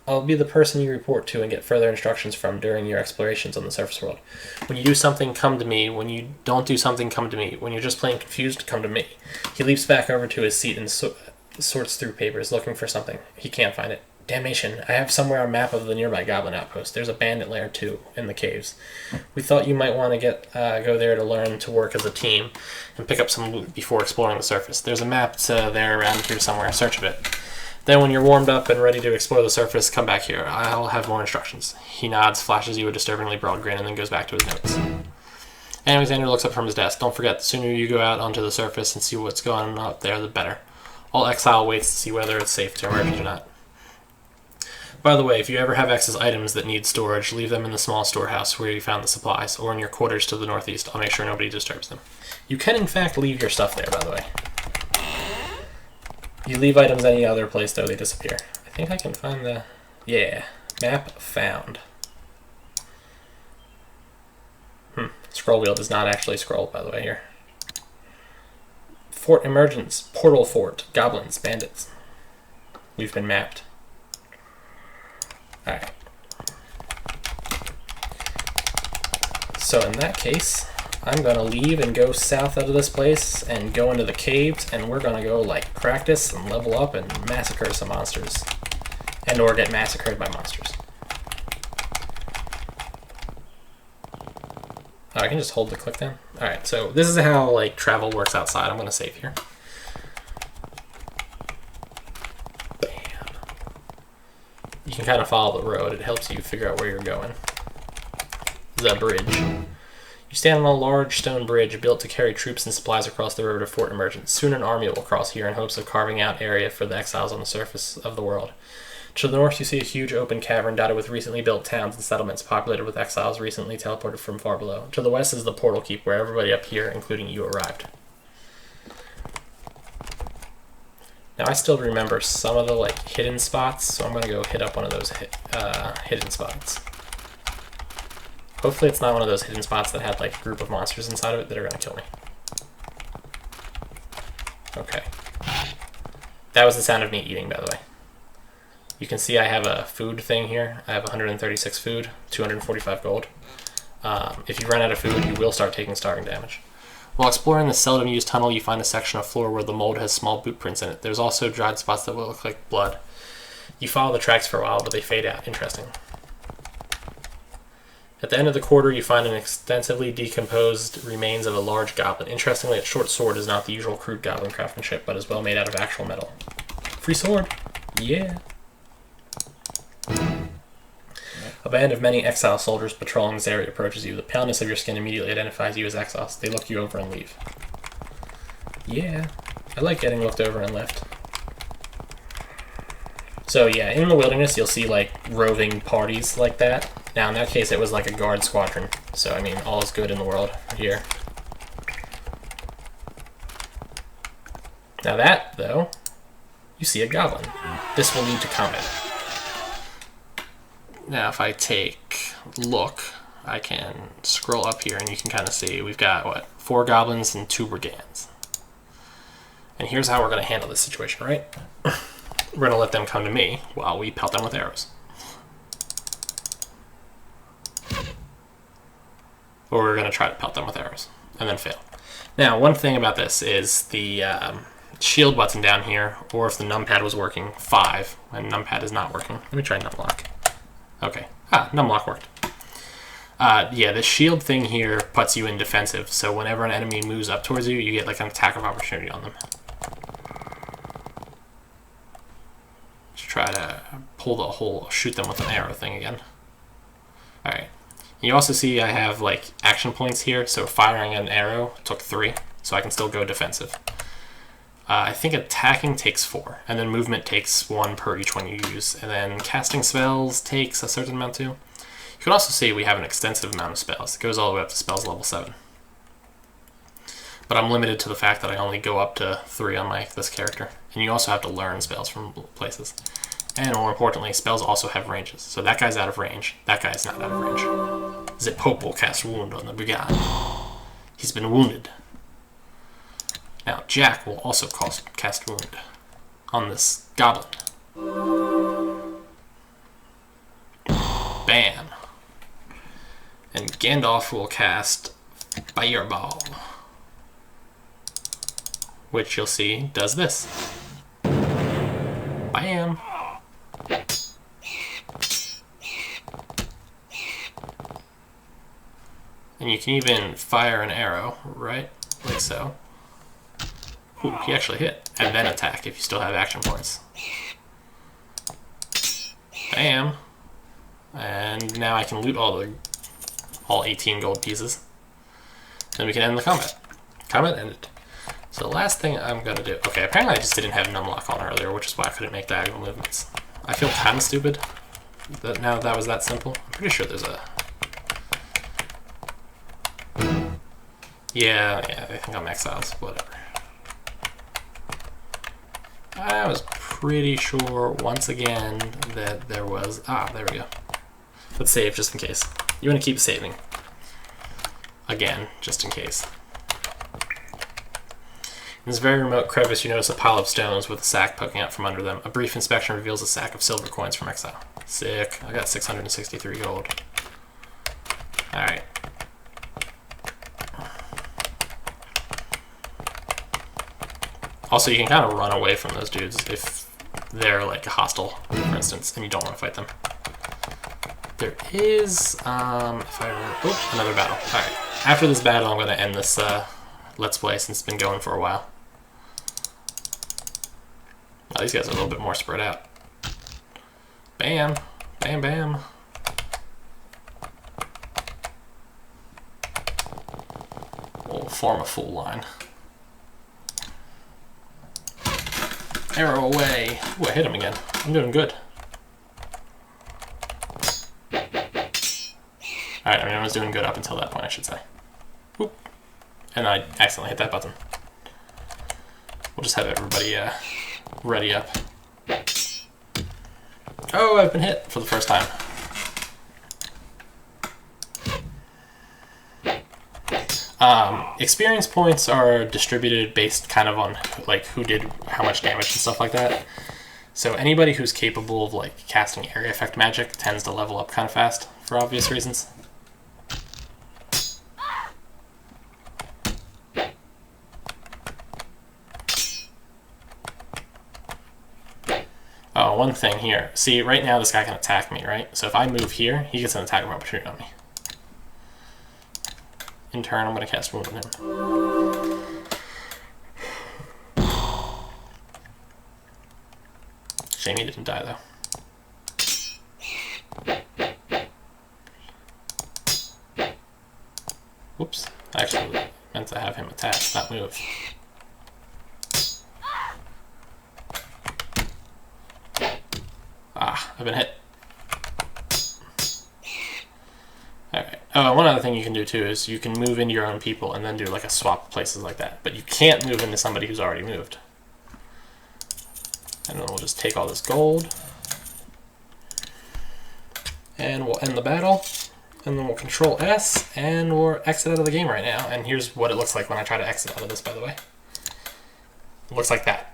I'll be the person you report to and get further instructions from during your explorations on the surface world. When you do something, come to me. When you don't do something, come to me. When you're just plain confused, come to me. He leaps back over to his seat and sorts through papers, looking for something. He can't find it. Damnation, I have somewhere a map of the nearby goblin outpost. There's a bandit lair, too, in the caves. We thought you might want to go there to learn to work as a team and pick up some loot before exploring the surface. There's a map there around here somewhere. Search of it. Then when you're warmed up and ready to explore the surface, come back here. I'll have more instructions. He nods, flashes you a disturbingly broad grin, and then goes back to his notes. And Alexander looks up from his desk. Don't forget, the sooner you go out onto the surface and see what's going on up there, the better. All Exile waits to see whether it's safe to emerge or not. By the way, if you ever have excess items that need storage, leave them in the small storehouse where you found the supplies, or in your quarters to the northeast. I'll make sure nobody disturbs them. You can, in fact, leave your stuff there, by the way. You leave items any other place, though, they disappear. I think I can find the... Yeah. Map found. Scroll wheel does not actually scroll, by the way, here. Fort Emergence. Portal Fort. Goblins. Bandits. We've been mapped. Alright. So in that case, I'm going to leave and go south out of this place and go into the caves, and we're going to go, like, practice and level up and massacre some monsters. And or get massacred by monsters. Oh, I can just hold the click down? Alright, so this is how, like, travel works outside. I'm going to save here. Bam. You can kind of follow the road. It helps you figure out where you're going. The bridge. You stand on a large stone bridge built to carry troops and supplies across the river to Fort Emergence. Soon an army will cross here in hopes of carving out area for the exiles on the surface of the world. To the north, you see a huge open cavern dotted with recently built towns and settlements populated with exiles recently teleported from far below. To the west is the portal keep, where everybody up here, including you, arrived. Now, I still remember some of the, like, hidden spots, so I'm going to go hit up one of those hidden spots. Hopefully it's not one of those hidden spots that had, like, a group of monsters inside of it that are going to kill me. Okay. That was the sound of me eating, by the way. You can see I have a food thing here. I have 136 food, 245 gold. If you run out of food, you will start taking starving damage. While exploring this seldom used tunnel, you find a section of floor where the mold has small boot prints in it. There's also dried spots that will look like blood. You follow the tracks for a while, but they fade out. Interesting. At the end of the quarter, you find an extensively decomposed remains of a large goblin. Interestingly, its short sword is not the usual crude goblin craftsmanship, but is well made out of actual metal. Free sword! Yeah! A band of many exile soldiers patrolling this area approaches you. The paleness of your skin immediately identifies you as exiles. They look you over and leave. Yeah, I like getting looked over and left. So yeah, in the wilderness you'll see like roving parties like that. Now in that case it was like a guard squadron. So I mean, all is good in the world here. Now that, though, you see a goblin. This will lead to combat. Now if I take look, I can scroll up here and you can kind of see we've got, what, 4 goblins and 2 brigands. And here's how we're going to handle this situation, right? We're going to let them come to me while we pelt them with arrows. Or we're going to try to pelt them with arrows and then fail. Now, one thing about this is the shield button down here, or if the numpad was working, 5, and numpad is not working. Let me try numlock. Okay. Numlock worked. Yeah, the shield thing here puts you in defensive, so whenever an enemy moves up towards you, you get like an attack of opportunity on them. Let's try to pull the whole shoot them with an arrow thing again. Alright. You also see I have like action points here, so firing an arrow took 3, so I can still go defensive. I think attacking takes 4, and then movement takes 1 per each one you use, and then casting spells takes a certain amount too. You can also see we have an extensive amount of spells. It goes all the way up to spells level 7. But I'm limited to the fact that I only go up to 3 on this character, and you also have to learn spells from places. And more importantly, spells also have ranges. So that guy's out of range, that guy's not out of range. The Pope will cast Wound on the brigand. He's been wounded. Now, Jack will also cast Wound on this goblin. Bam. And Gandalf will cast Fireball, which you'll see does this. Bam. And you can even fire an arrow, right? Like so. Ooh, he actually hit. And then attack if you still have action points. Bam. And now I can loot all 18 gold pieces. Then we can end the combat. Combat ended. So the last thing I'm going to do... Okay, apparently I just didn't have numlock on earlier, which is why I couldn't make diagonal movements. I feel kind of stupid. Now that was that simple. I'm pretty sure there's a... Yeah, I think I'm exiles, whatever. I was pretty sure, once again, that there was... Ah, there we go. Let's save, just in case. You want to keep saving. Again, just in case. In this very remote crevice, you notice a pile of stones with a sack poking out from under them. A brief inspection reveals a sack of silver coins from Exile. Sick. I got 663 gold. Alright. Also, you can kind of run away from those dudes if they're like hostile, for instance, and you don't want to fight them. There is, if I remember, oh, another battle. Alright. After this battle, I'm going to end this Let's Play since it's been going for a while. Oh, these guys are a little bit more spread out. Bam! Bam, bam! We'll form a full line. Arrow away! Ooh, I hit him again. I'm doing good. Alright, I mean, I was doing good up until that point, I should say. Oop. And I accidentally hit that button. We'll just have everybody ready up. Oh, I've been hit for the first time. Experience points are distributed based kind of on like who did how much damage and stuff like that. So anybody who's capable of like casting area effect magic tends to level up kind of fast for obvious reasons. Oh, one thing here. See, right now this guy can attack me, right? So if I move here, he gets an attack of opportunity on me. In turn, I'm going to cast Wound on him. Shame he didn't die, though. Whoops. I actually meant to have him attack, not move. Ah, I've been hit. Alright. Oh, one other thing you can do too is you can move into your own people and then do like a swap of places like that. But you can't move into somebody who's already moved. And then we'll just take all this gold. And we'll end the battle. And then we'll Control S and we'll exit out of the game right now. And here's what it looks like when I try to exit out of this, by the way. It looks like that.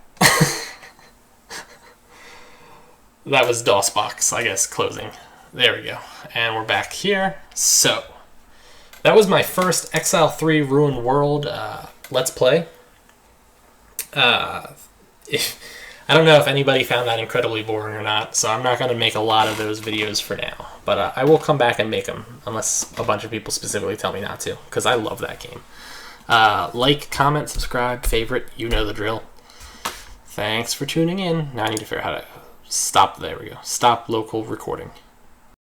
That was DOSBox, I guess, closing. There we go. And we're back here. So, that was my first Exile 3 Ruined World Let's Play. I don't know if anybody found that incredibly boring or not, so I'm not going to make a lot of those videos for now. But I will come back and make them, unless a bunch of people specifically tell me not to, because I love that game. Like, comment, subscribe, favorite, you know the drill. Thanks for tuning in. Now I need to figure out how to stop, there we go, stop local recording.